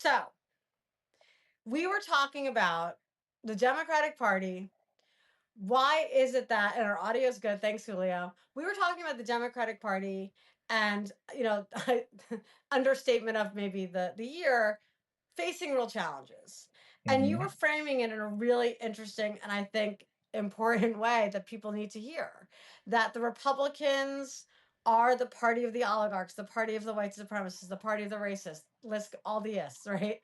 So we were talking about the Democratic Party. Why is it that, and our audio is good, thanks, Julio. We were talking about the Democratic Party and, understatement of maybe the year, facing real challenges. And you were framing it in a really interesting and I think important way that people need to hear, that the Republicans are the party of the oligarchs, the party of the white supremacists, the party of the racists, list all the ists, right?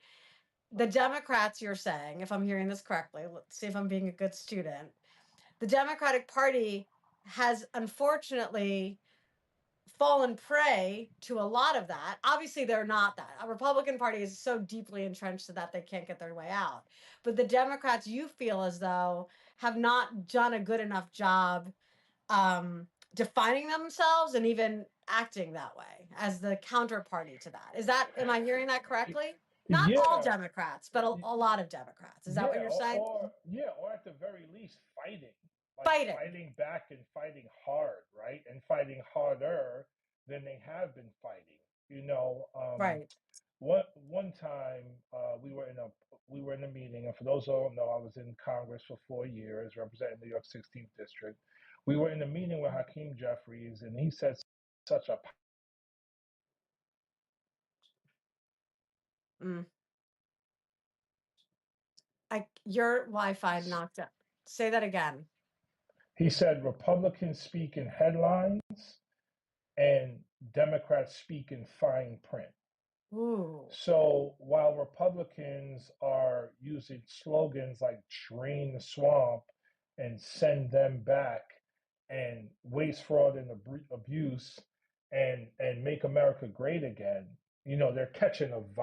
The Democrats, you're saying, if I'm hearing this correctly, let's see if I'm being a good student. The Democratic Party has unfortunately fallen prey to a lot of that. Obviously, they're not that. A Republican Party is so deeply entrenched that they can't get their way out. But the Democrats, you feel as though, have not done a good enough job defining themselves and even acting that way as the counterparty to that. Am I hearing that correctly? Not all Yeah, Democrats, but a lot of Democrats. Is that what yeah, you're saying? or at the very least fighting, like Fighting. fighting back and fighting hard, right? And fighting harder than they have been fighting. You know, Right. one time we were in a meeting, and for those who don't know, I was in Congress for 4 years representing New York 16th district. We were in a meeting with Hakeem Jeffries, and he said such a Mm. Your Wi-Fi knocked out. Say that again. he said Republicans speak in headlines and Democrats speak in fine print. Ooh. So while Republicans are using slogans like drain the swamp and send them back and waste, fraud, and abuse and make America great again, they're catching a Mm.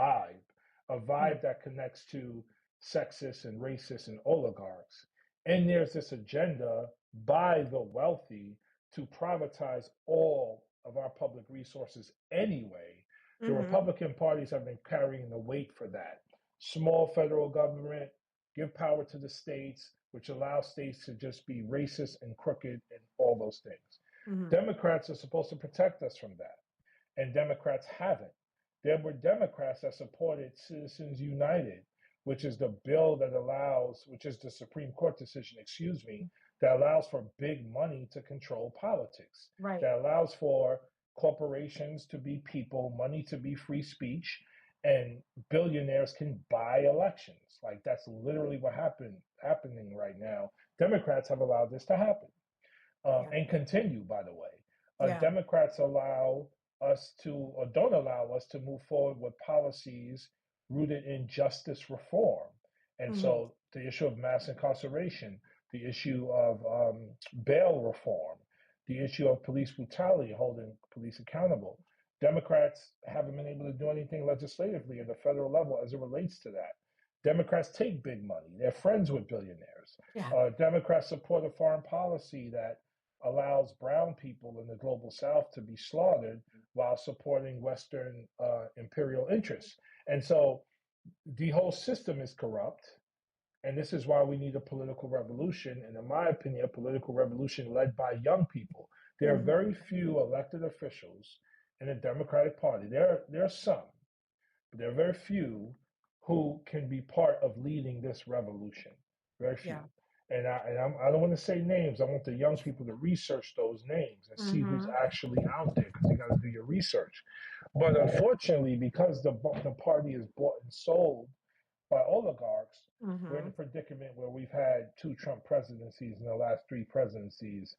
vibe that connects to sexists and racists and oligarchs. And there's this agenda by the wealthy to privatize all of our public resources anyway. The Mm-hmm. Republican parties have been carrying the weight for that. Small federal government, give power to the states, which allows states to just be racist and crooked and all those things. Mm-hmm. Democrats are supposed to protect us from that, and Democrats haven't. There were Democrats that supported Citizens United, which is the bill that allows, which is the Supreme Court decision, excuse me, that allows for big money to control politics, Right. that allows for corporations to be people, money to be free speech, and billionaires can buy elections. Like that's literally what happening right now. Democrats have allowed this to happen Yeah. and continue. By the way, Yeah. Democrats allow us to, or don't allow us to move forward with policies rooted in justice reform, and Mm-hmm. so the issue of mass incarceration, the issue of bail reform, the issue of police brutality, holding police accountable. Democrats haven't been able to do anything legislatively at the federal level as it relates to that. Democrats take big money. They're friends with billionaires. Yeah. Democrats support a foreign policy that allows brown people in the global south to be slaughtered while supporting Western imperial interests. And so the whole system is corrupt. And this is why we need a political revolution. And in my opinion, a political revolution led by young people. There are Mm-hmm. very few elected officials in the Democratic Party. There are some, but there are very few who can be part of leading this revolution. Very few. Yeah. I don't want to say names. I want the young people to research those names and see who's Mm-hmm. actually out there because you got to do your research. But unfortunately, because the party is bought and sold by oligarchs, we're in Mm-hmm. a predicament where we've had two Trump presidencies in the last three presidencies,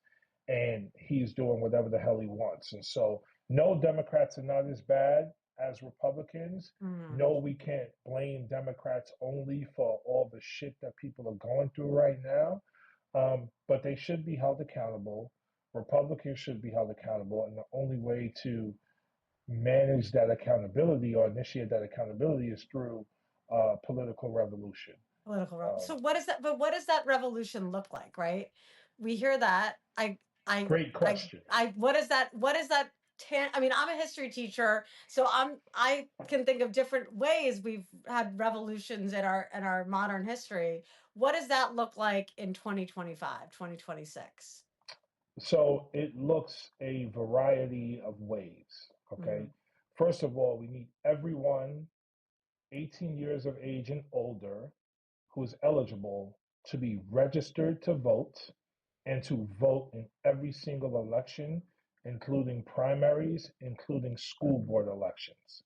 and he's doing whatever the hell he wants. And so, no, Democrats are not as bad as Republicans. Mm-hmm. No, we can't blame Democrats only for all the shit that people are going through right now. But they should be held accountable. Republicans should be held accountable. And the only way to manage that accountability or initiate that accountability is through political revolution. Um, So what is that? But what does that revolution look like? Right? We hear that. I, Great question. What is that? What is that? I mean, I'm a history teacher, so I can think of different ways we've had revolutions in our modern history. What does that look like in 2025, 2026? So it looks a variety of ways. Mm-hmm. Okay. First of all, we need everyone 18 years of age and older who is eligible to be registered to vote and to vote in every single election, including primaries, including school board elections.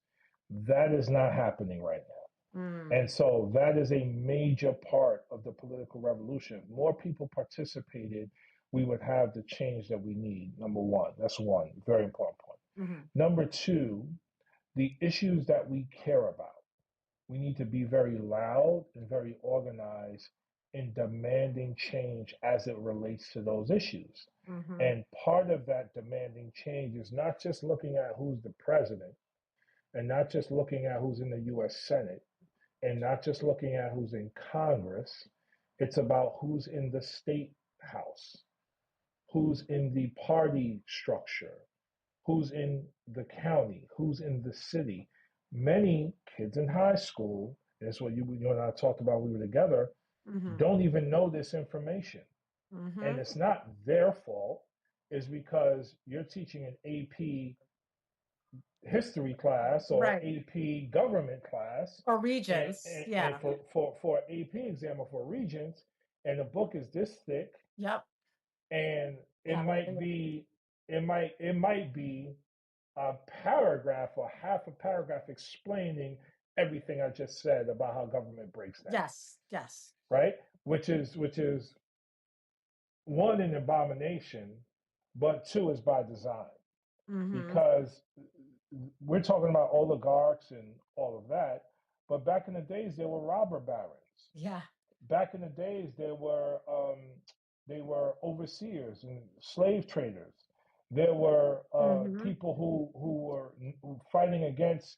That is not happening right now. Mm. And so that is a major part of the political revolution. If more people participated, we would have the change that we need. Number one, that's one very important point. Mm-hmm. Number two, the issues that we care about. We need to be very loud and very organized in demanding change as it relates to those issues. Mm-hmm. And part of that demanding change is not just looking at who's the president and not just looking at who's in the US Senate and not just looking at who's in Congress. It's about who's in the state house, who's in the party structure, who's in the county, who's in the city. Many kids in high school, that's what you and I talked about when we were together, Mm-hmm. don't even know this information. And Mm-hmm. it's not their fault, it's because you're teaching an AP history class or Right. AP government class, Or and, regions. and, Yeah. and for AP exam or for regents, and the book is this thick, Yep. and it Yeah. might be it might be a paragraph or half a paragraph explaining everything I just said about how government breaks down, Yes. Yes. right? Which is one an abomination, but two is by design Mm-hmm. because we're talking about oligarchs and all of that, but back in the days there were robber barons. Yeah. Back in the days they were overseers and slave traders. There were Mm-hmm. people who were fighting against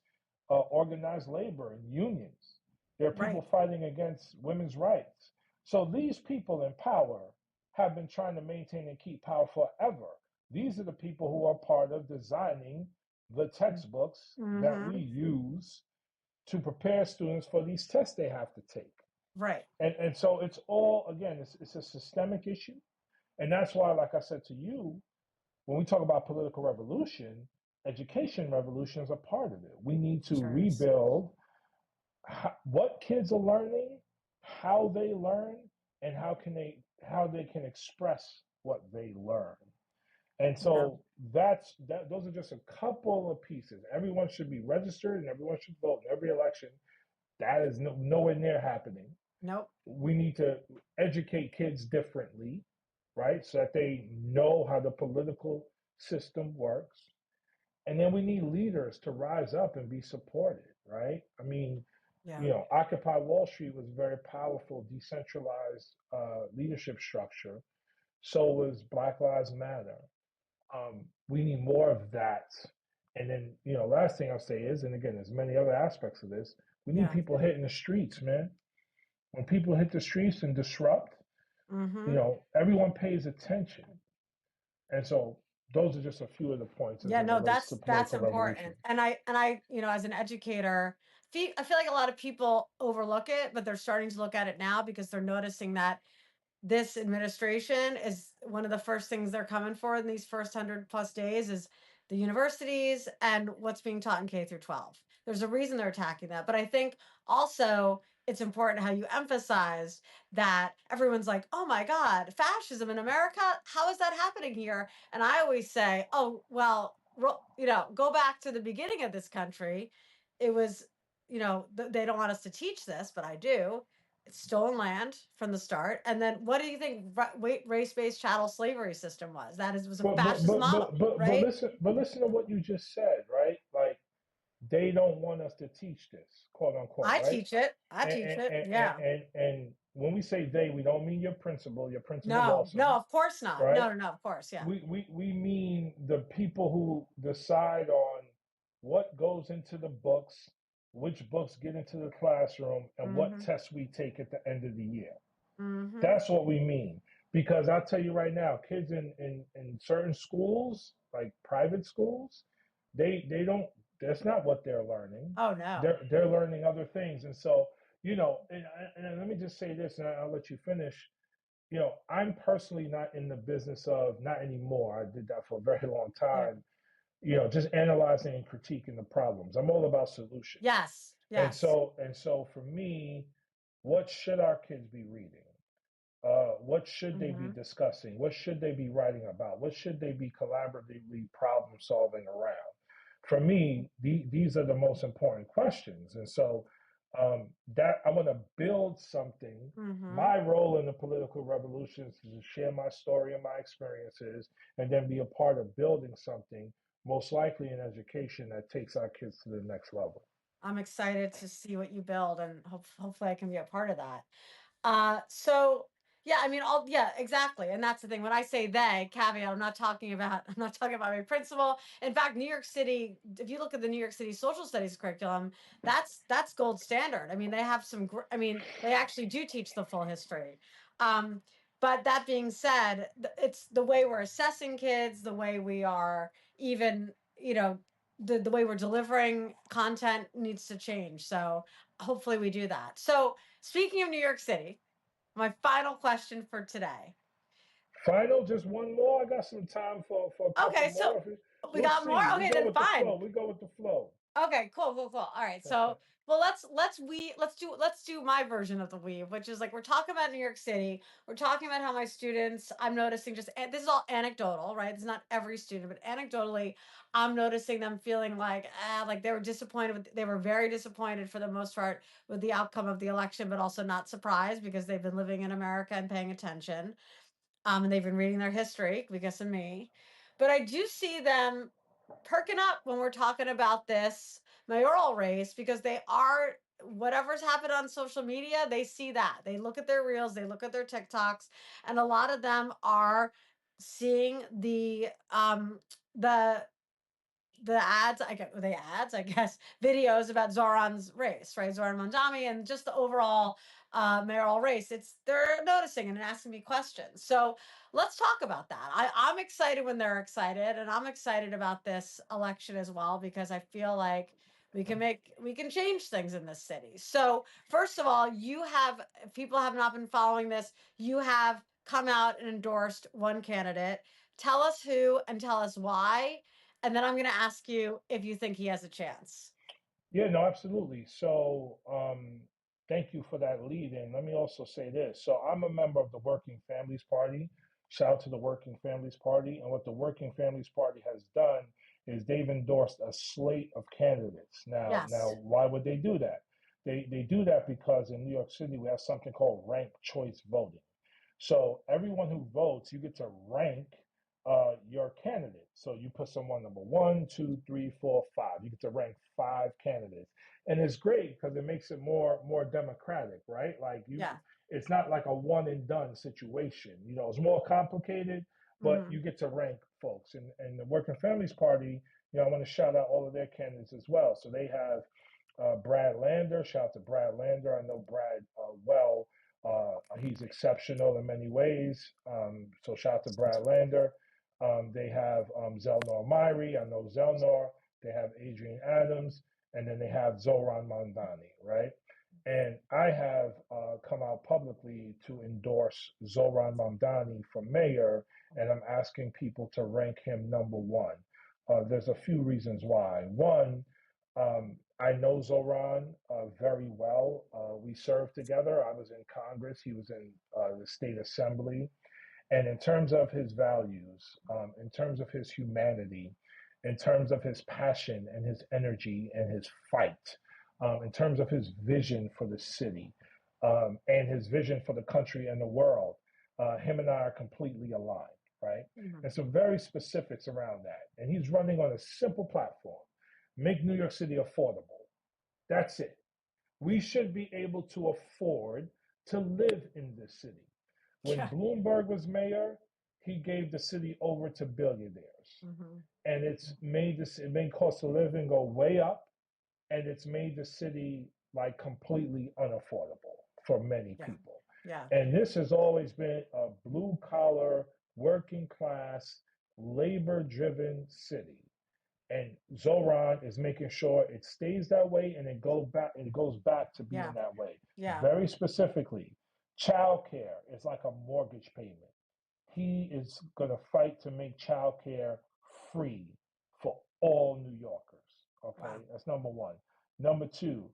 organized labor and unions. There are people Right. fighting against women's rights. So these people in power have been trying to maintain and keep power forever. These are the people who are part of designing the textbooks that we Mm-hmm. use to prepare students for these tests they have to take. Right. And so it's all, again, it's a systemic issue. And that's why, like I said to you, when we talk about political revolution, education revolution is a part of it. We need to Sure is. rebuild what kids are learning, how they learn, and how they can express what they learn. And Yeah. so that. Those are just a couple of pieces. Everyone should be registered, and everyone should vote in every election. That is nowhere near happening. Nope. We need to educate kids differently, right? So that they know how the political system works. And then we need leaders to rise up and be supported, right? I mean, Yeah. Occupy Wall Street was a very powerful, decentralized leadership structure. So was Black Lives Matter. We need more of that. And then, last thing I'll say is, and again, there's many other aspects of this, we need Yeah. people hitting the streets, man. When people hit the streets and disrupt, Mm-hmm. everyone pays attention. And so those are just a few of the points as Yeah, it no, relates to that's political revolution. important. And I, as an educator, I feel like a lot of people overlook it, but they're starting to look at it now because they're noticing that this administration is one of the first things they're coming for in these first 100+ days is the universities and what's being taught in K through 12. There's a reason they're attacking that. But I think also it's important how you emphasize that everyone's like, oh my God, fascism in America? How is that happening here? And I always say, oh, well, go back to the beginning of this country. It was, they don't want us to teach this, but I do. It's stolen land from the start. And then what do you think race-based chattel slavery system was? Was a But but fascist but model, but but but right? listen to what you just said, right? Like they don't want us to teach this, quote unquote, I right? teach it. I And teach and it. and, and, Yeah. and and when we say they, we don't mean your principal No, no, Lawson, of course not. right? No, of course. Yeah. We mean the people who decide on what goes into the books, which books get into the classroom, and what Mm-hmm. tests we take at the end of the year. Mm-hmm. That's what we mean. Because I'll tell you right now, kids in certain schools, like private schools, they don't. That's not what they're learning. Oh no. They're learning other things, and so and let me just say this, and I'll let you finish. I'm personally not in the business of, not anymore. I did that for a very long Yeah. time. Just analyzing and critiquing the problems. I'm all about solutions. Yes. Yes. And so for me, what should our kids be reading? What should they be Hmm. discussing? What should they be writing about? What should they be collaboratively problem solving around? For me, these are the most important questions. And so that I want to build something. Hmm. My role in the political revolution is to share my story and my experiences, and then be a part of building something, most likely in education, that takes our kids to the next level. I'm excited to see what you build, and hopefully I can be a part of that. So yeah, I mean, all yeah, exactly. And that's the thing. When I say they, caveat, I'm not talking about my principal. In fact, New York City, if you look at the New York City social studies curriculum, that's gold standard. I mean, they have I mean, they actually do teach the full history. Um, but that being said, it's the way we're assessing kids, the way we are even, the way we're delivering content needs to change. So hopefully we do that. So speaking of New York City, my final question for today. Final, just one more. I got some time for a couple Okay, so more. we We'll got more. see. We Okay, go then with the fine. flow. We go with the flow. Okay, cool, cool, cool. All right. So, well, let's do my version of the weave, which is like we're talking about New York City. We're talking about how my students, I'm noticing just this is all anecdotal, right? It's not every student, but anecdotally, I'm noticing them feeling like they were disappointed they were very disappointed for the most part with the outcome of the election, but also not surprised because they've been living in America and paying attention. And they've been reading their history because of me. But I do see them perking up when we're talking about this mayoral race because they are whatever's happened on social media, they see that. They look at their reels, they look at their TikToks, and a lot of them are seeing the ads, I guess, videos about Zoran's race, right? Zoran Mondami and just the overall mayoral race. They're noticing and asking me questions. So let's talk about that. I'm excited when they're excited, and I'm excited about this election as well because I feel like we can change things in this city. So first of all, if people have not been following this, you have come out and endorsed one candidate. Tell us who and tell us why, and then I'm going to ask you if you think he has a chance. Yeah, no, absolutely. So, thank you for that lead in. Let me also say this. So, I'm a member of the Working Families Party. Shout out to the Working Families Party. And what the Working Families Party has done is they've endorsed a slate of candidates. Now, Yes. why would they do that? They do that because in New York City we have something called ranked choice voting. So everyone who votes, you get to rank your candidate. So you put someone number one, two, three, four, five. You get to rank five candidates, and it's great because it makes it more democratic, right? Like Yeah. it's not like a one and done situation. It's more complicated, but Hmm. you get to rank folks. And the Working Families Party, I want to shout out all of their candidates as well. So they have Brad Lander. Shout out to Brad Lander. I know Brad well. He's exceptional in many ways. So shout out to Brad Lander. They have Zelnor Myri. I know Zelnor. They have Adrian Adams. And then they have Zohran Mamdani, right? And I have come out publicly to endorse Zohran Mamdani for mayor, and I'm asking people to rank him number one. There's a few reasons why. One, I know Zohran very well. We served together. I was in Congress. He was in the state assembly. And in terms of his values, in terms of his humanity, in terms of his passion and his energy and his fight, in terms of his vision for the city and his vision for the country and the world, him and I are completely aligned, right? Hmm. And some very specifics around that. And he's running on a simple platform: make New York City affordable. That's it. We should be able to afford to live in this city. When Yeah. Bloomberg was mayor, he gave the city over to billionaires. Hmm. And it made cost of living go way up, and it's made the city like completely unaffordable for many Yeah. people. Yeah. And this has always been a blue collar, working class, labor driven city. And Zoran is making sure it stays that way, and it goes back to being Yeah. that way. Yeah. Very specifically, childcare is like a mortgage payment. He is going to fight to make childcare free for all New Yorkers. Wow. Okay, that's number one. Number two,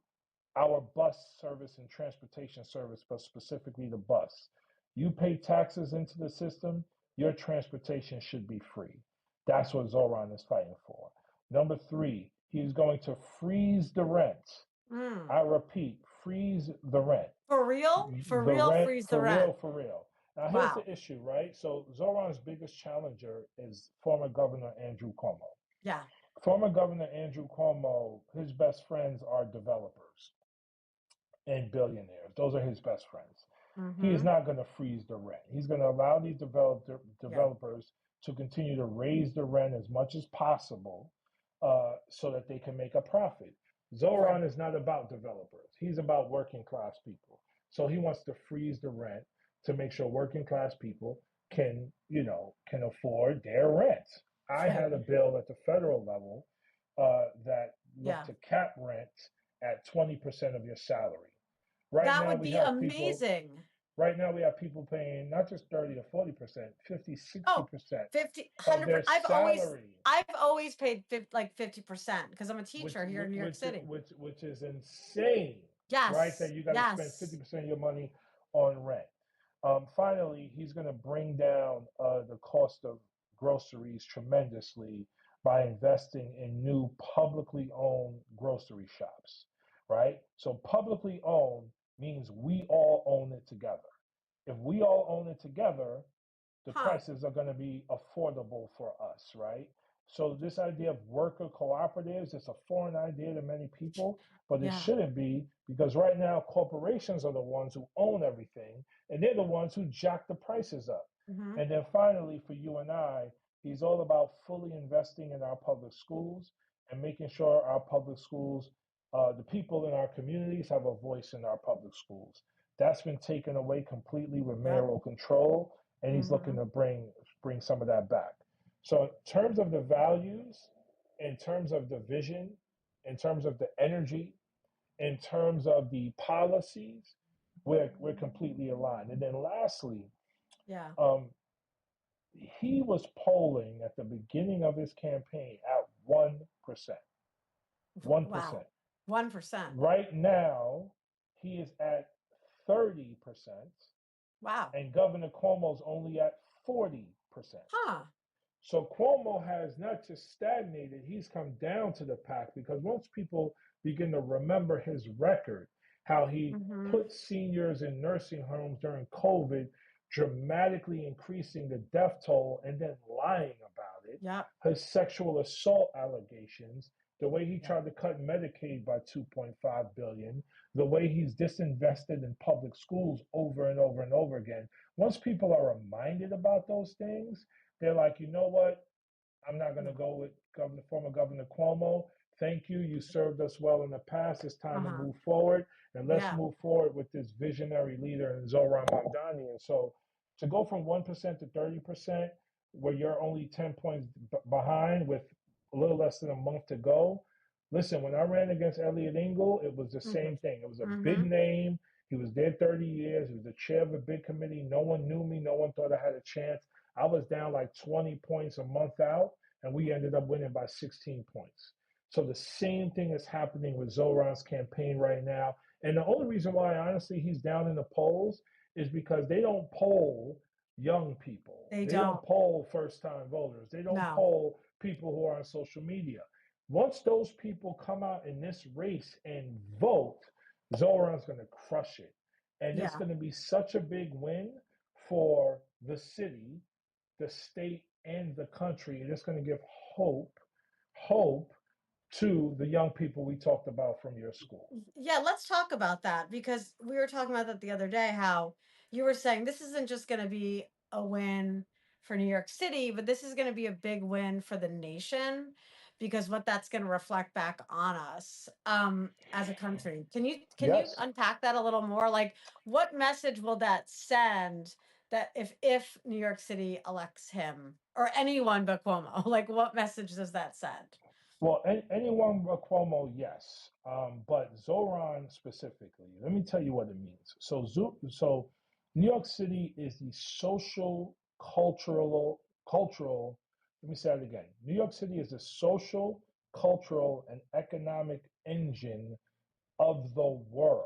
our bus service and transportation service, but specifically the bus. You pay taxes into the system, your transportation should be free. That's what Zoran is fighting for. Number three, he's going to freeze the rent. Mm. I repeat, freeze the rent. For real? For The real? rent, Freeze the for real, rent. for real. Now, here's Wow. the issue, right? So, Zoran's biggest challenger is former Governor Andrew Cuomo. Yeah. Former Governor Andrew Cuomo, his best friends are developers and billionaires. Those are his best friends. He is Mm-hmm. not going to freeze the rent. He's going to allow these Yeah. developers to continue to raise the rent as much as possible so that they can make a profit. Right. Zoran is not about developers. He's about working class people. So he wants to freeze the rent to make sure working class people can afford their rent. I Right. had a bill at the federal level that looked Yeah. to cap rent at 20% of your salary. Right That now would we be have people amazing. right now we have people paying not just 30 to 40%, 50, sixty Oh, percent 50, of 100. their salary, I've always paid like 50% because I'm a which teacher here in New York which City. which is insane, right? That Yes. you got to spend Yes. 50% of your money on rent. Finally, he's going to bring down the cost of groceries tremendously by investing in new publicly owned grocery shops, right? So publicly owned means we all own it together. If we all own it together, the Huh. prices are going to be affordable for us, right? So this idea of worker cooperatives is a foreign idea to many people, but it Yeah. shouldn't be because right now corporations are the ones who own everything and they're the ones who jack the prices up. Mm-hmm. And then finally, for you and I, he's all about fully investing in our public schools and making sure our public schools, the people in our communities have a voice in our public schools. That's been taken away completely with Yep. mayoral control, and he's looking Mm-hmm. to bring some of that back. So, in terms of the values, in terms of the vision, in terms of the energy, in terms of the policies, we're completely aligned. And then, lastly, Yeah. um, he was polling at the beginning of his campaign at 1%. 1%. Wow. 1%. Right now, he is at 30%, Wow. and Governor Cuomo's only at 40%. Huh. So Cuomo has not just stagnated, he's come down to the pack because once people begin to remember his record, how he Mm-hmm. put seniors in nursing homes during COVID, dramatically increasing the death toll and then lying about it, Yep. his sexual assault allegations, the way he Yep. tried to cut Medicaid by 2.5 billion, the way he's disinvested in public schools over and over and over again. Once people are reminded about those things, they're like, you know what? I'm not going to Yeah. go with former Governor Cuomo. Thank you. You served us well in the past. It's time to Uh-huh. move forward. And let's Yeah. move forward with this visionary leader in Zohran Mamdani. And so to go from 1% to 30%, where you're only 10 points behind with a little less than a month to go. Listen, when I ran against Elliot Engel, it was the Mm-hmm. same thing. It was a big Mm-hmm. name. He was there 30 years. He was the chair of a big committee. No one knew me. No one thought I had a chance. I was down like 20 points a month out, and we ended up winning by 16 points. So the same thing is happening with Zoran's campaign right now. And the only reason why, honestly, he's down in the polls is because they don't poll young people. They They don't don't. poll first time voters. They don't No. poll people who are on social media. Once those people come out in this race and vote, Zoran's going to crush it. And it's Yeah. going to be such a big win for the city, the state, and the country. And it's going to give hope to the young people we talked about from your school. Yeah, let's talk about that because we were talking about that the other day, how you were saying this isn't just going to be a win for New York City, but this is going to be a big win for the nation because what that's going to reflect back on us as a country. Can you Yes. unpack that a little more? Like what message will that send that if New York City elects him or anyone but Cuomo, like what message does that send? Well, anyone but Cuomo, yes. But Zoran specifically, let me tell you what it means. So New York City is the social, cultural. Let me say it again. New York City is the social, cultural, and economic engine of the world.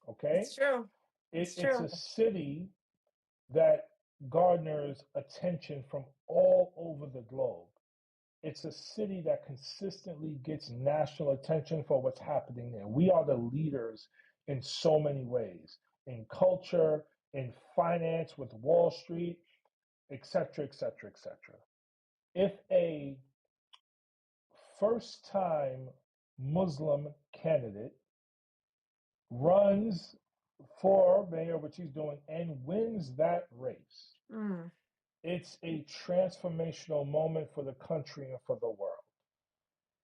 Okay? It's true. It's It's true. a city that garners attention from all over the globe. It's a city that consistently gets national attention for what's happening there. We are the leaders in so many ways, in culture, in finance with Wall Street, etc., etc., etc. If a first time Muslim candidate runs for mayor, which he's doing, and wins that race, Mm. it's a transformational moment for the country and for the world,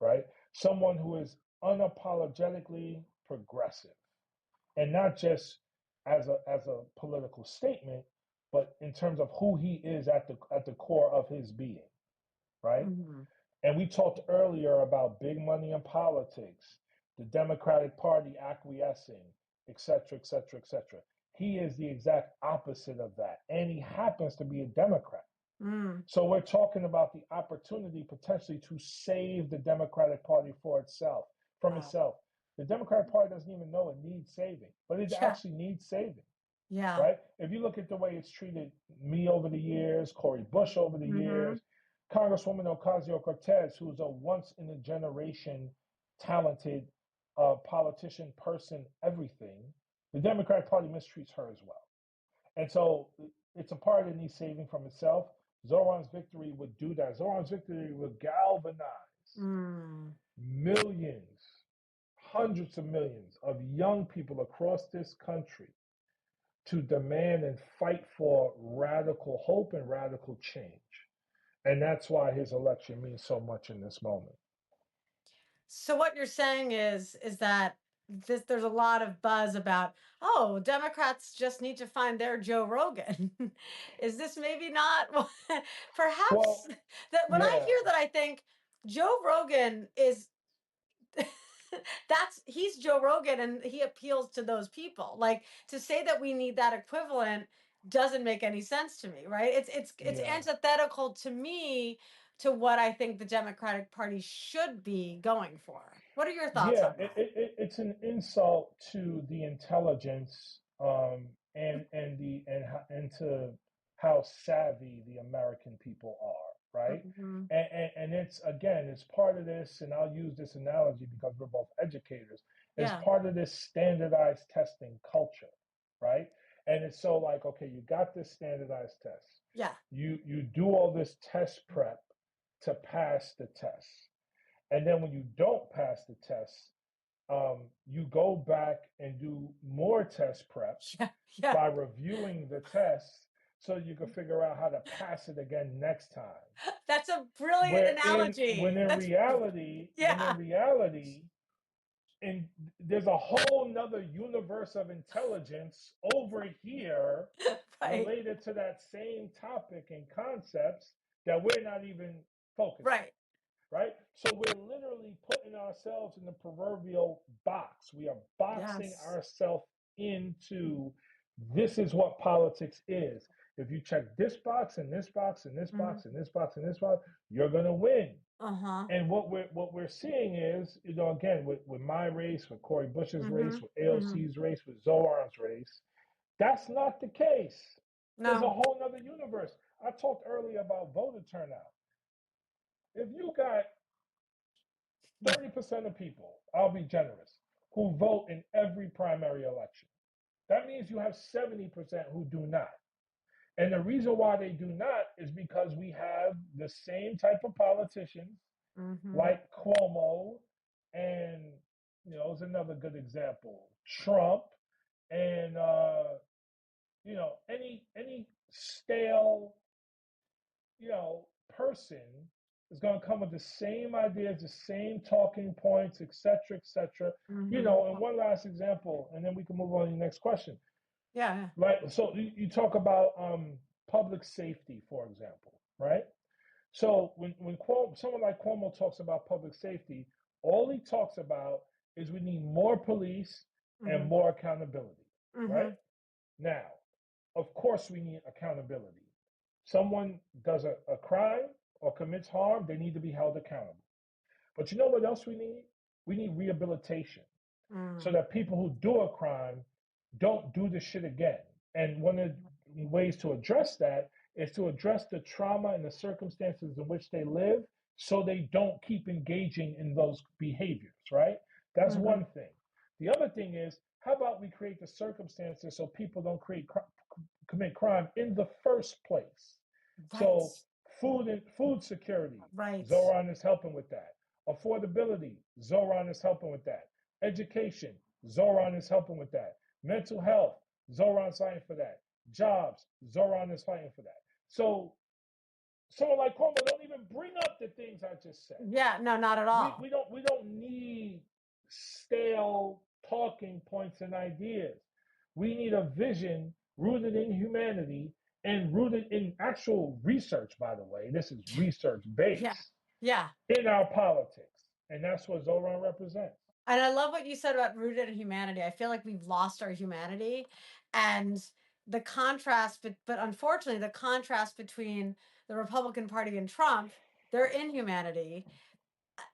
right? Someone who is unapologetically progressive, and not just as a political statement, but in terms of who he is at the core of his being, right? Mhm. And we talked earlier about big money in politics, the Democratic Party acquiescing, et cetera, et cetera, et cetera. He is the exact opposite of that. And he happens to be a Democrat. Mm. So we're talking about the opportunity potentially to save the Democratic Party for itself, from Wow. itself. The Democratic Party doesn't even know it needs saving, but it Yeah. actually needs saving, Yeah. right? If you look at the way it's treated me over the years, Cori Bush over the Mm-hmm. years, Congresswoman Ocasio-Cortez, who's a once-in-a-generation talented politician, person, everything, the Democratic Party mistreats her as well. And so it's a part that needs saving from itself. Zohran's victory would do that. Zohran's victory would galvanize Mm. millions, hundreds of millions of young people across this country to demand and fight for radical hope and radical change. And that's why his election means so much in this moment. So what you're saying is that there's a lot of buzz about, oh, Democrats just need to find their Joe Rogan. Is this maybe not perhaps Well, that when I yeah, hear that I think Joe Rogan is he's Joe Rogan and he appeals to those people. Like to say that we need that equivalent doesn't make any sense to me, right? It's yeah. antithetical to me to what I think the Democratic Party should be going for. What are your thoughts Yeah, on that? it's an insult to the intelligence and to how savvy the American people are, right? Hmm. And it's again, it's part of this, and I'll use this analogy because we're both educators. It's Yeah, part of this standardized testing culture, right? And it's so like, okay, you got this standardized test. yeah, You do all this test prep to pass the test. And then when you don't pass the test, you go back and do more test prep yeah, yeah. by reviewing the test so you can figure out how to pass it again next time. That's a brilliant Where in analogy. when in Yeah, reality, and there's a whole nother universe of intelligence over here right, related to that same topic and concepts that we're not even focused on, right. right? So we're literally putting ourselves in the proverbial box. We are boxing Yes. ourselves into this is what politics is. If you check this box and this box and this Hmm. box and this box and this box, you're gonna win. Uh-huh. And what we're seeing is, again, with my race, with Cori Bush's Hmm. race, with Hmm. AOC's race, with Zoran's race, that's not the case. There's a No. whole other universe. I talked earlier about voter turnout. If you got 30% of people, I'll be generous, who vote in every primary election, that means you have 70% who do not. And the reason why they do not is because we have the same type of politicians Hmm. like Cuomo and, is another good example, Trump and, any stale, person is going to come with the same ideas, the same talking points, etc., etc. Hmm. And one last example, and then we can move on to the next question. Yeah. Right. So you talk about public safety, for example, right? So when someone like Cuomo talks about public safety, all he talks about is we need more police and Hmm. more accountability, right? Hmm. Now, of course, we need accountability. Someone does a crime or commits harm, they need to be held accountable. But you know what else we need? We need rehabilitation so Mm. that people who do a crime don't do the shit again. And one of the ways to address that is to address the trauma and the circumstances in which they live so they don't keep engaging in those behaviors, right? That's Mm-hmm. one thing. The other thing is, how about we create the circumstances so people don't commit crime in the first place? Right. So food security, Right. Zohran is helping with that. Affordability, Zohran is helping with that. Education, Zohran is helping with that. Mental health, Zohran's fighting for that. Jobs, Zohran is fighting for that. So someone like Cuomo don't even bring up the things I just said. Yeah, no, not at We, all. we don't we don't need stale talking points and ideas. We need a vision rooted in humanity and rooted in actual research, by the way. This is research Yeah. based Yeah. in our politics. And that's what Zoran represents. And I love what you said about rooted in humanity. I feel like we've lost our humanity and the contrast, but unfortunately, the contrast between the Republican Party and Trump, their inhumanity.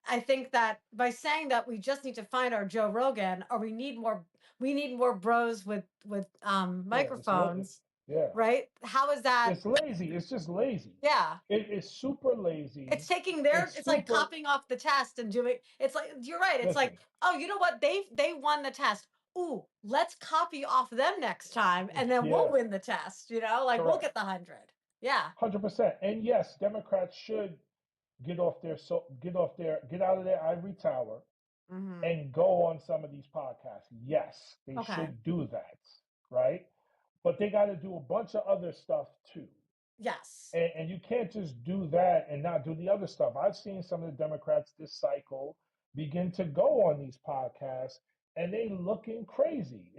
I think that by saying that we just need to find our Joe Rogan, or we need more bros with Yeah, microphones, yeah. right? How is that? It's lazy. It's just lazy. Yeah. It is super It's lazy. taking their, It's it's like super. copying off the test and doing, it's like, you're right. It's like, Listen, oh, you know what? They won the test. Ooh, let's copy off them next time and then we'll yeah, win the test, like we'll correct. get the 100. Yeah. 100%. And yes, Democrats should get out of their ivory tower Mm-hmm. and go on some of these podcasts. Yes, they Okay. should do that, right? But they got to do a bunch of other stuff too. Yes. And you can't just do that and not do the other stuff. I've seen some of the Democrats this cycle begin to go on these podcasts and they looking crazy.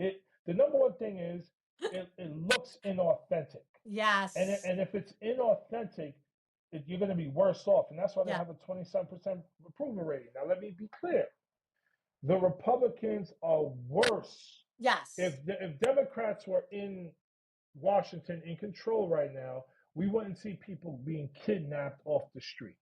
The number one thing is it looks inauthentic. Yes. And if it's inauthentic, you're going to be worse off. And that's why they Yeah. have a 27% approval rating. Now, let me be clear. The Republicans are worse. Yes. If Democrats were in Washington in control right now, we wouldn't see people being kidnapped off the street,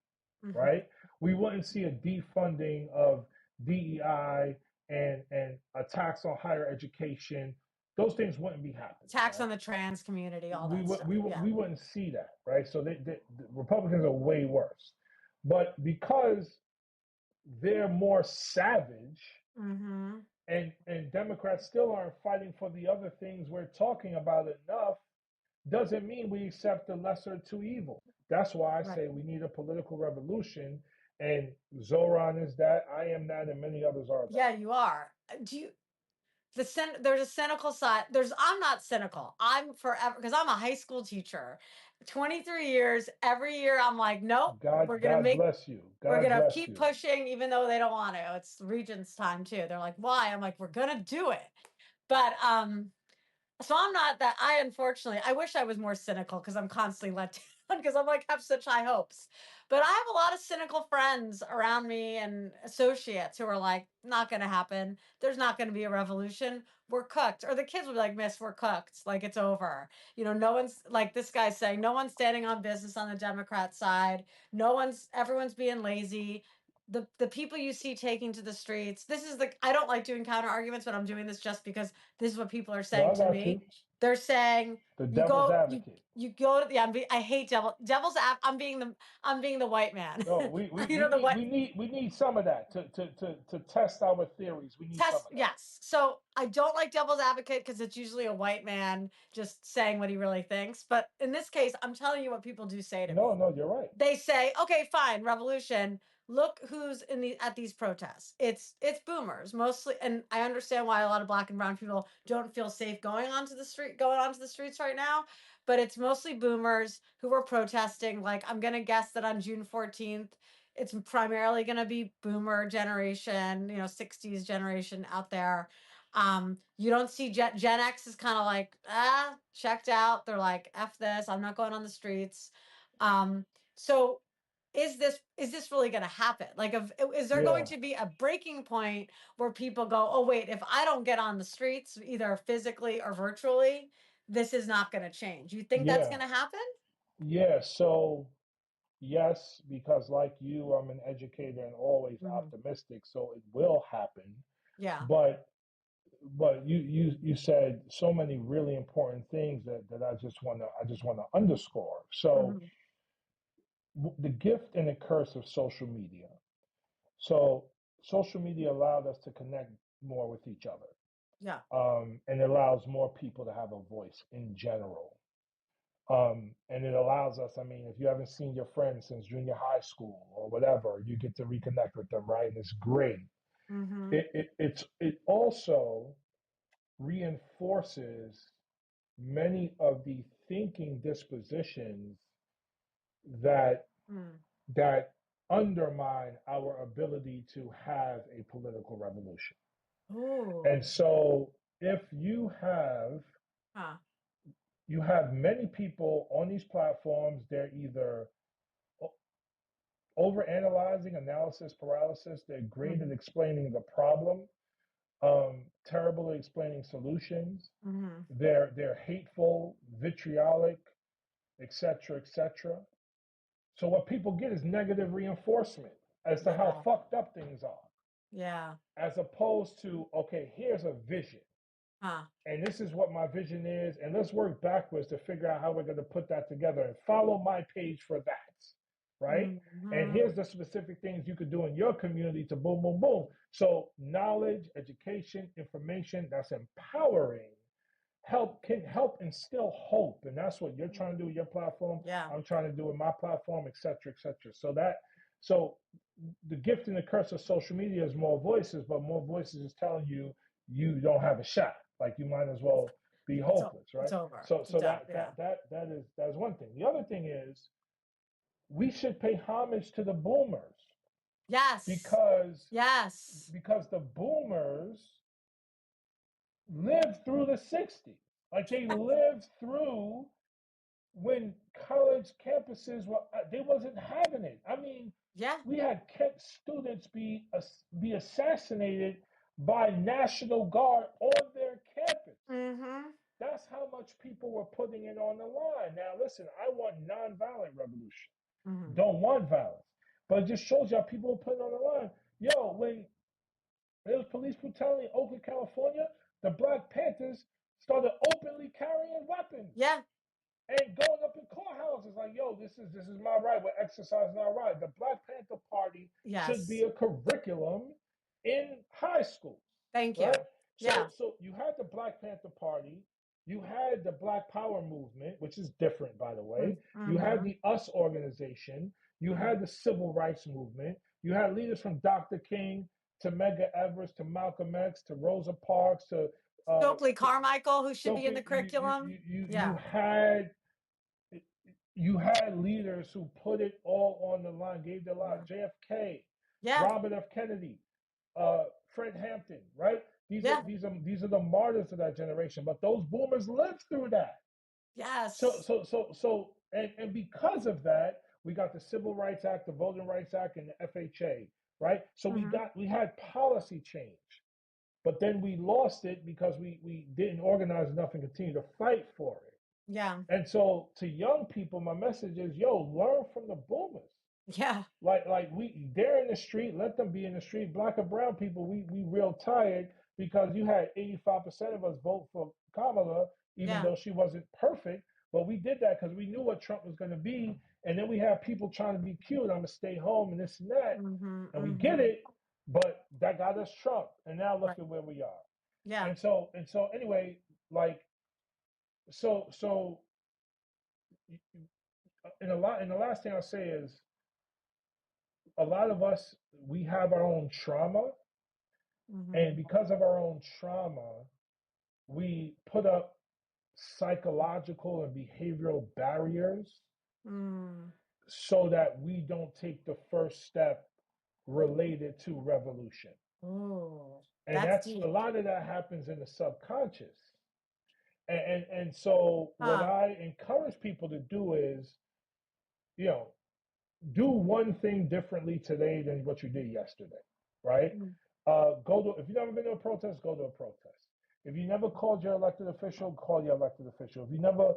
Mm-hmm. right? We wouldn't see a defunding of DEI and attacks on higher education. Those things wouldn't be happening, Tax right? on the trans community, all We that would stuff. Yeah. we wouldn't see that, right? So the Republicans are way worse, but because they're more savage, Mm-hmm. and Democrats still aren't fighting for the other things we're talking about enough, doesn't mean we accept the lesser of two evils. That's why I Right. say we need a political revolution, and Zoran is that, I am that, and many others are that. Yeah, you are. Do you there's a cynical side. I'm not cynical. I'm forever because I'm a high school teacher. 23 years, every year I'm like, nope, God bless you. we're God gonna bless keep you. pushing even though they don't want to. It's Regents time too. They're like, why? I'm like, we're gonna do it. But so I'm not that. I unfortunately, I wish I was more cynical because I'm constantly let down because I'm like have such high hopes. But I have a lot of cynical friends around me and associates who are like, not going to happen. There's not going to be a revolution. We're cooked. Or the kids will be like, Miss, we're cooked. Like it's over. No one's like this guy's saying, no one's standing on business on the Democrat side. Everyone's being lazy. The people you see taking to the streets. This is I don't like doing counter arguments, but I'm doing this just because this is what people are No, saying I to got me. you. They're saying The you devil's go advocate. you go to I hate I'm being the white man. No, we, we The need white we need we need some of that to test our theories. We need some test, of that. yes. So I don't like devil's advocate because it's usually a white man just saying what he really thinks. But in this case, I'm telling you what people do say to No, me. no, you're right. They say, okay, fine, revolution. Look who's in the at these protests. It's boomers mostly, and I understand why a lot of black and brown people don't feel safe going onto the streets right now. But it's mostly boomers who were protesting. Like I'm gonna guess that on June 14th, it's primarily gonna be boomer generation, 60s generation out there. You don't see Gen X is kind of like checked out. They're like f this. I'm not going on the streets. So is this really going to happen? Like, is there going Yeah, to be a breaking point where people go, oh wait, if I don't get on the streets, either physically or virtually, this is not going to change? You think that's yeah, going to happen? yeah. So yes, because like you, I'm an educator and always Hmm. optimistic, so it will happen. Yeah. But you said so many really important things that I just wanna underscore. So Hmm. the gift and the curse of social media. So social media allowed us to connect more with each other, Yeah. and it allows more people to have a voice in general. And it allows us, I mean, if you haven't seen your friends since junior high school or whatever, you get to reconnect with them, right? And it's great. Hmm. It also reinforces many of the thinking dispositions that Mm. that undermine our ability to have a political revolution. And Oh. so if Huh. you have many people on these platforms, they're either overanalyzing, analysis paralysis, they're great at Hmm. explaining the problem, terrible at explaining solutions, Hmm. they're hateful, vitriolic, etc., etc. So what people get is negative reinforcement as to how Yeah. fucked up things are, Yeah. as opposed to, okay, here's a vision. Huh. And this is what my vision is. And let's work backwards to figure out how we're going to put that together and follow my page for that. Right. And Hmm. here's the specific things you could do in your community to boom, boom, boom. So, knowledge, education, information that's empowering can help instill hope, and that's what you're trying to do with your platform. Yeah. I'm trying to do with my platform, etc., etc. So the gift and the curse of social media is more voices, but more voices is telling you you don't have a shot. Like you might as well be hopeless, It's right? over. So It's so done. that Yeah. that that that is one thing. The other thing is we should pay homage to the boomers Yes. because Yes. the boomers lived through the 60s. Like they lived through when college campuses were they wasn't having it. I mean, Yeah. we had Kent students be assassinated by National Guard on their campus. Hmm. That's how much people were putting it on the line. Now, listen, I want nonviolent revolution. Hmm. Don't want violence, but it just shows you how people were putting on the line. Yo, when there was police brutality in Oakland, California, the Black Panthers started openly carrying weapons Yeah. and going up in courthouses like, yo, this is my right. We're exercising our right. The Black Panther Party should be Yes. a curriculum in high schools, Thank right? you. So Yeah. so you had the Black Panther Party, you had the Black Power movement, which is different, by the way. You had Mm-hmm. the US organization, you Hmm. had the civil rights movement, you had leaders from Dr. King to Medgar Evers to Malcolm X to Rosa Parks uh, Stokely to Carmichael, who should be in the Stokely. curriculum. You Yeah. had leaders who put it all on the line, gave their lives. Mhm. JFK, Yeah. Robert F. Kennedy, Fred Hampton, right? Yeah. These are the martyrs of that generation. But those boomers lived through that. Yes. And because of that, we got the Civil Rights Act, the Voting Rights Act, and the FHA, right? So Hmm. we had policy change, but then we lost it because we didn't organize enough and continue to fight for it. Yeah. And so to young people, my message is, yo, learn from the boomers. Yeah. Like they're in the street, let them be in the street. Black and brown people, we real tired because you had 85% of us vote for Kamala, even Yeah. though she wasn't perfect. But we did that because we knew what Trump was going to be. And then we have people trying to be cute. I'm going to stay home and this and that. Hmm. And we get Hmm. it, but that got us Trump. And now look Right. at where we are. Yeah. And so anyway, like so and the last thing I'll say is a lot of us we have our own trauma, and Hmm. because of our own trauma, we put up psychological and behavioral barriers Mm. so that we don't take the first step related to revolution. Oh, And that's that's a deep. lot of that happens in the subconscious. And so what Huh. I encourage people to do is, you know, do one thing differently today than what you did yesterday, right? Mm. Go to if you've never been to a protest, go to a protest. If you never called your elected official, call your elected official. If you never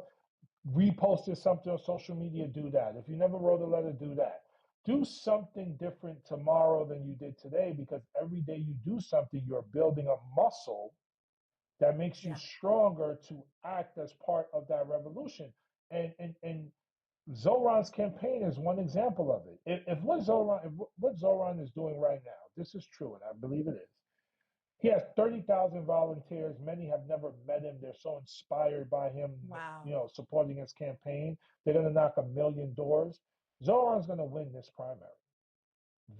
reposted something on social media, do that. If you never wrote a letter, do that. Do something different tomorrow than you did today, because every day you do something, you're building a muscle that makes you Yeah. stronger to act as part of that revolution. And Zohran's campaign is one example of it. If what Zohran is doing right now, this is true, and I believe it is. He has 30,000 volunteers. Many have never met him. They're so inspired by him, Wow. supporting his campaign. They're going to knock a million doors. Zoran's going to win this primary.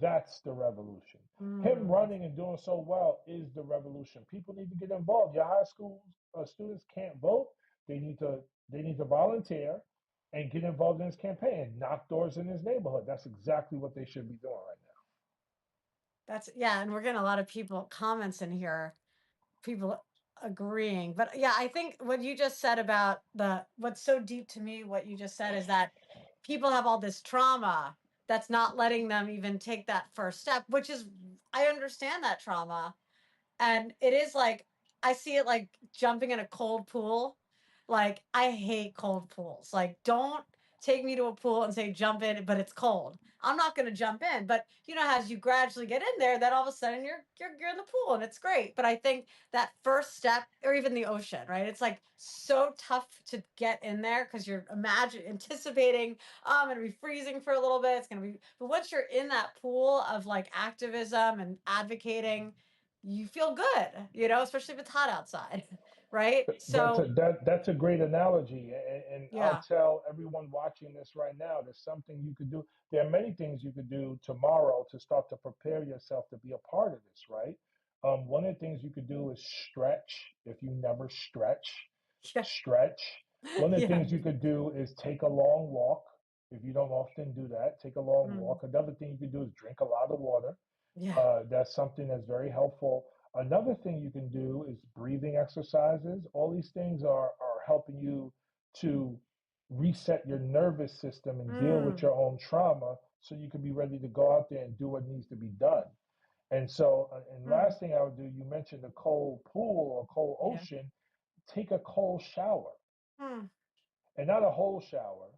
That's the revolution. Him Mm. running and doing so well is the revolution. People need to get involved. Your high school students can't vote. They need to volunteer and get involved in his campaign. Knock doors in his neighborhood. That's exactly what they should be doing right now. That's yeah, and we're getting a lot of people comments in here, people agreeing. But yeah, I think what you just said about the what's so deep to me, what you just said is that people have all this trauma that's not letting them even take that first step, which is I understand that trauma. And it is like I see it like jumping in a cold pool. Like I hate cold pools. Like don't take me to a pool and say jump in, but it's cold. I'm not going to jump in. But you know, as you gradually get in there, then all of a sudden you're in the pool and it's great. But I think that first step, or even the ocean, right? It's like so tough to get in there because you're anticipating. Oh, I'm going to be freezing for a little bit. It's going to be. But once you're in that pool of like activism and advocating, you feel good, especially if it's hot outside, right? That's a So, that's a great analogy, and I'll yeah, tell everyone watching this right now. There's something you could do. There are many things you could do tomorrow to start to prepare yourself to be a part of this. Right. One of the things you could do is stretch. If you never yeah, stretch. One of the yeah, things you could do is take a long walk. If you don't often do that, take a long mm, walk. Another thing you could do is drink a lot of water. yeah, That's something that's very helpful. Another thing you can do is breathing exercises. All these things are helping you to reset your nervous system and deal with mm, your own trauma so you can be ready to go out there and do what needs to be done. And so, and mm, last thing I would do, you mentioned a cold pool or cold yeah, ocean, take a cold shower, mm, and not a whole shower.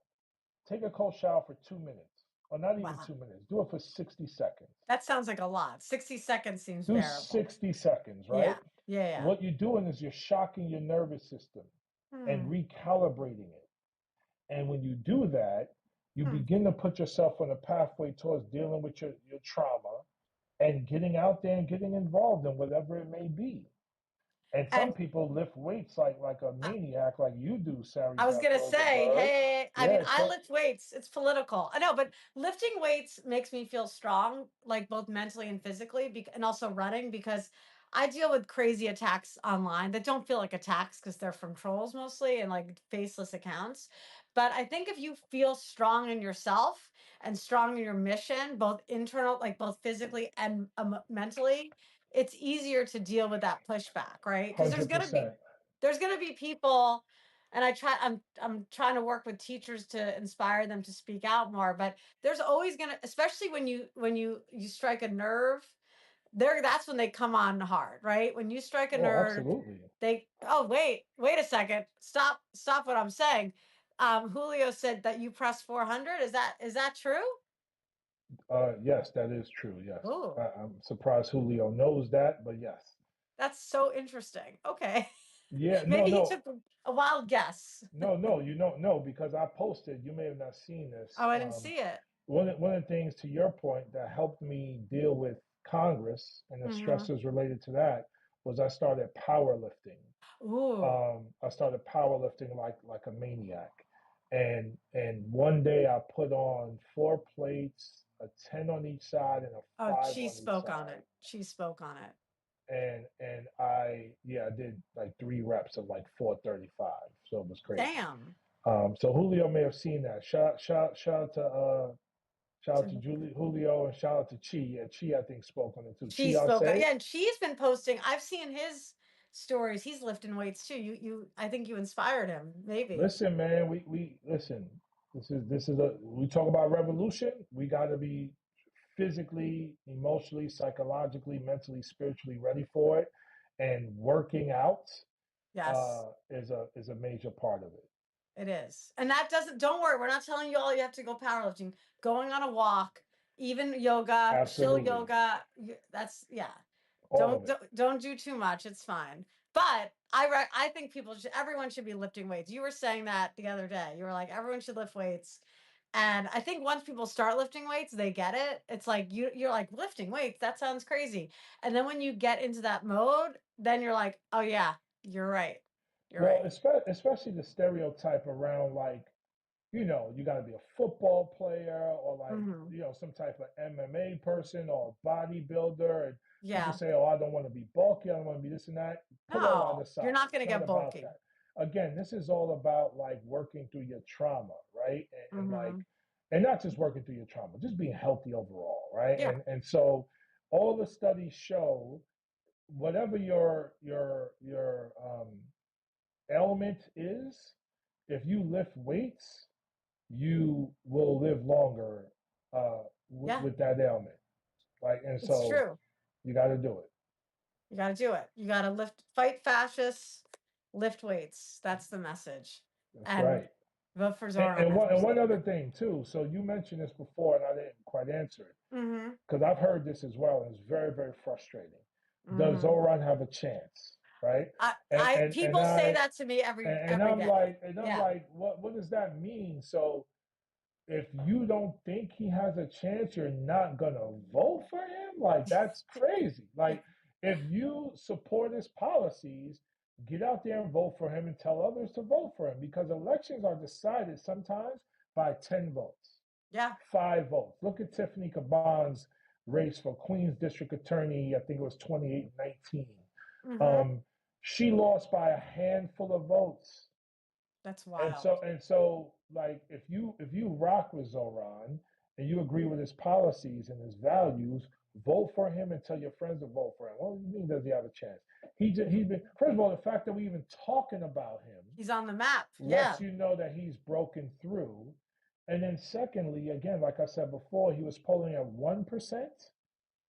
Take a cold shower for 2 minutes, or not even wow. 2 minutes. Do it for 60 seconds. That sounds like a lot. 60 seconds seems Do bearable. 60 seconds, right? Yeah, yeah, yeah. What you're doing is you're shocking your nervous system and Mm, recalibrating it. And when you do that, you mm. begin to put yourself on a pathway towards dealing with your trauma and getting out there and getting involved in whatever it may be. And some And people lift weights like a maniac, like you do, Sari I was Beth gonna say, Rosenberg. hey, I mean, Yeah, I so lift weights. It's political. I know, but lifting weights makes me feel strong, like both mentally and physically, and also running because I deal with crazy attacks online that don't feel like attacks because they're from trolls mostly and like faceless accounts. But I think if you feel strong in yourself and strong in your mission, both internal, like both physically and mentally, it's easier to deal with that pushback, right? Because 100%. there's gonna be people, and I'm trying to work with teachers to inspire them to speak out more, but there's always gonna, especially when you strike a nerve, there that's when they come on hard, right? When you strike a Oh, nerve, absolutely. they oh wait a second, stop what I'm saying. Julio said that you press 400. Is that true? Yes, that is true. Yes. Oh, I'm surprised Julio knows that, but yes. that's so interesting. Okay. Yeah, no, Maybe he no, took a wild guess. no, you don't know because I posted, you may have not seen this. Oh, I didn't see it. One of the things, to your point, that helped me deal with Congress and the Mm-hmm. stresses related to that was I started powerlifting. Ooh. I started powerlifting like a maniac. And one day I put on 4 plates, a 10 on each side and a Oh, five she on each spoke on side. it. She spoke on it. And I did like 3 reps of like 435. So it was crazy. Damn. So Julio may have seen that. Shout out to So Julio, and shout out to Chi. Yeah, Chi I think spoke on it too. she Chi spoke on, Arce. yeah, and she's been posting. I've seen his stories. He's lifting weights too. I think you inspired him, maybe. Listen, man, we listen. This is a we talk about revolution. We got to be physically, emotionally, psychologically, mentally, spiritually ready for it, and working out Yes. is a major part of it. It is. And that doesn't, don't worry, we're not telling you all you have to go powerlifting. Going on a walk, even yoga, chill Absolutely. yoga, that's, yeah. All of it. Don't do too much. It's fine. But I think everyone should be lifting weights. You were saying that the other day. You were like, everyone should lift weights. And I think once people start lifting weights, they get it. It's like you're like lifting weights. That sounds crazy. And then when you get into that mode, then you're like, oh yeah, you're right. You're Well, right. especially the stereotype around like, you got to be a football player or like, Hmm. some type of MMA person or a bodybuilder. And people Yeah. say, oh, I don't want to be bulky. I don't want to be this and that. Put all that No, you're aside. not going It's to not get about bulky. that. Again, this is all about like working through your trauma, right? And like, Hmm. and not just working through your trauma, just being healthy overall, right? Yeah. And so all the studies show whatever your ailment is, if you lift weights, you will live longer Yeah. with that ailment. Like, and It's so true. you got to do it. You got to do it. You got to fight fascists, lift weights. That's the message. That's And right. vote for And, Zoran, and as one we and one said. other thing too. So you mentioned this before, and I didn't quite answer it Hmm. because I've heard this as well, and it's very very frustrating. Does Hmm. Zoran have a chance? Right? And and and People say I that to me and every I'm day. like and I'm Yeah. like, what does that mean? So if you don't think he has a chance, you're not gonna vote for him? Like that's crazy. Like if you support his policies, get out there and vote for him and tell others to vote for him because elections are decided sometimes by 10 votes, Yeah. 5 votes. Look at Tiffany Caban's race for Queens District Attorney, I think it was 28-19. Hmm. Um, she lost by a handful of votes. That's And wild. so like if you rock with Zoran and you agree with his policies and his values, vote for him and tell your friends to vote for him. What do you mean does he have a chance? He's been, first of all, the fact that we're even talking about him He's on the map. lets Yeah. you know that he's broken through. And then secondly, again, like I said before, he was polling at 1%,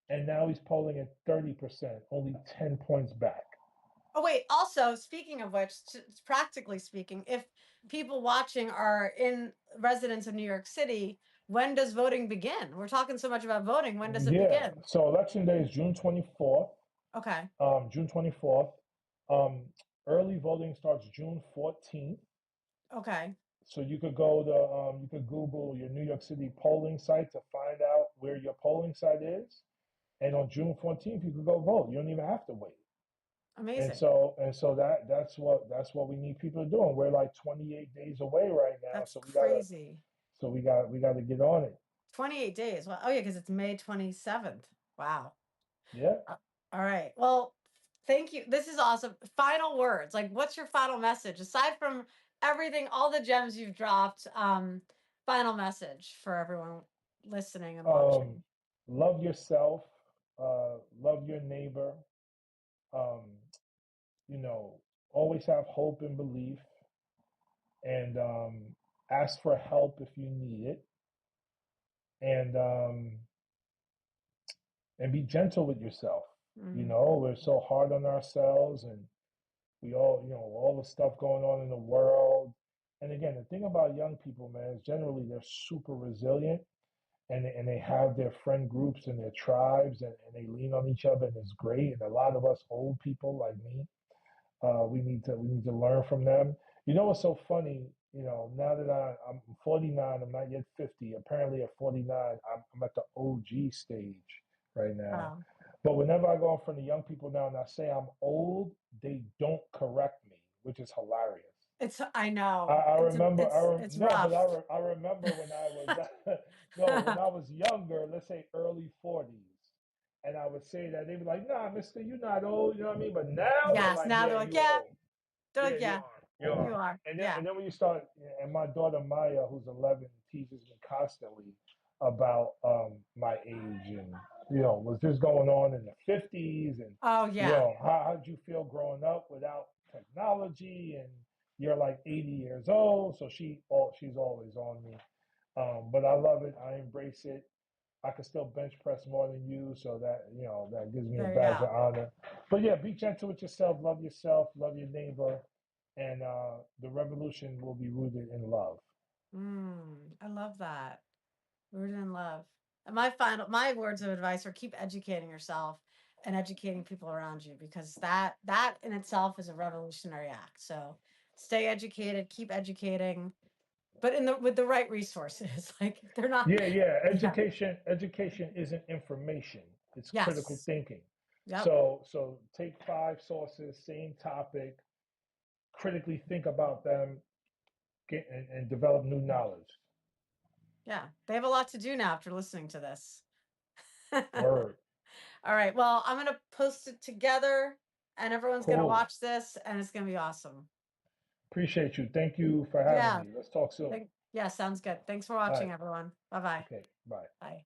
and now he's polling at 30%, only 10 points back. Oh, wait. Also, speaking of which, practically speaking, if people watching are in residents of New York City, when does voting begin? We're talking so much about voting. When does it Yeah. begin? So election day is June 24th. Okay. June 24th. Um, Early voting starts June 14th. Okay. So you could Google your New York City polling site to find out where your polling site is. And on June 14th, you could go vote. You don't even have to wait. And Amazing. so and so that's what we need people to do. And we're like 28 days away right now. That's crazy. We gotta get on it. 28 days. Well, oh yeah, because it's May 27th. Wow. Yeah. All right. Well, thank you. This is awesome. Final words. Like, what's your final message aside from everything, all the gems you've dropped? Final message for everyone listening and Um, watching. Love yourself, love your neighbor, um, always have hope and belief, and ask for help if you need it, and be gentle with yourself. Hmm. We're so hard on ourselves, and we all the stuff going on in the world. And again, the thing about young people, man, is generally they're super resilient, and they have their friend groups and their tribes, and they lean on each other, and it's great. And a lot of us old people like me, we need to learn from them. You know what's so funny? Now that I'm 49, I'm not yet 50. Apparently, at 49, I'm at the OG stage right now. Wow. But whenever I go in front of young people now and I say I'm old, they don't correct me, which is hilarious. I I, know. I remember. It's No, but rough. I remember when I was no, when I was younger. Let's say early 40s, and I would say that they'd be like, "Nah, Mister, you're not old." You know what I mean? But now they're Yes. like, Now "Yeah, they're like, you yeah. old. They're Yeah, like, you yeah, are. You you are." are. And then Yeah. and then when you start, and my daughter Maya, who's 11, teaches me constantly about my age, and was this going on in the 50s, and Oh yeah. how did you feel growing up without technology, and you're like 80 years old, so she's always on me. But I love it. I embrace it. I can still bench press more than you, so that gives me a There you badge of go. honor. But yeah, be gentle with yourself, love your neighbor, and the revolution will be rooted in love. I love that. Rooted in love. And my words of advice are keep educating yourself and educating people around you, because that in itself is a revolutionary act. So stay educated, keep educating, but in the with the right resources. Like they're not. Yeah, yeah. Yeah. Education isn't information. It's critical Yes. thinking. Yep. So take 5 sources, same topic, critically think about them, and develop new knowledge. Yeah. They have a lot to do now after listening to this. Word. All right. Well, I'm gonna post it together and everyone's gonna Cool. watch this and it's gonna be awesome. Appreciate you. Thank you for having Yeah. me. Let's talk soon. Yeah, sounds good. Thanks for All watching, right. everyone. Bye-bye. Okay. Bye. Bye.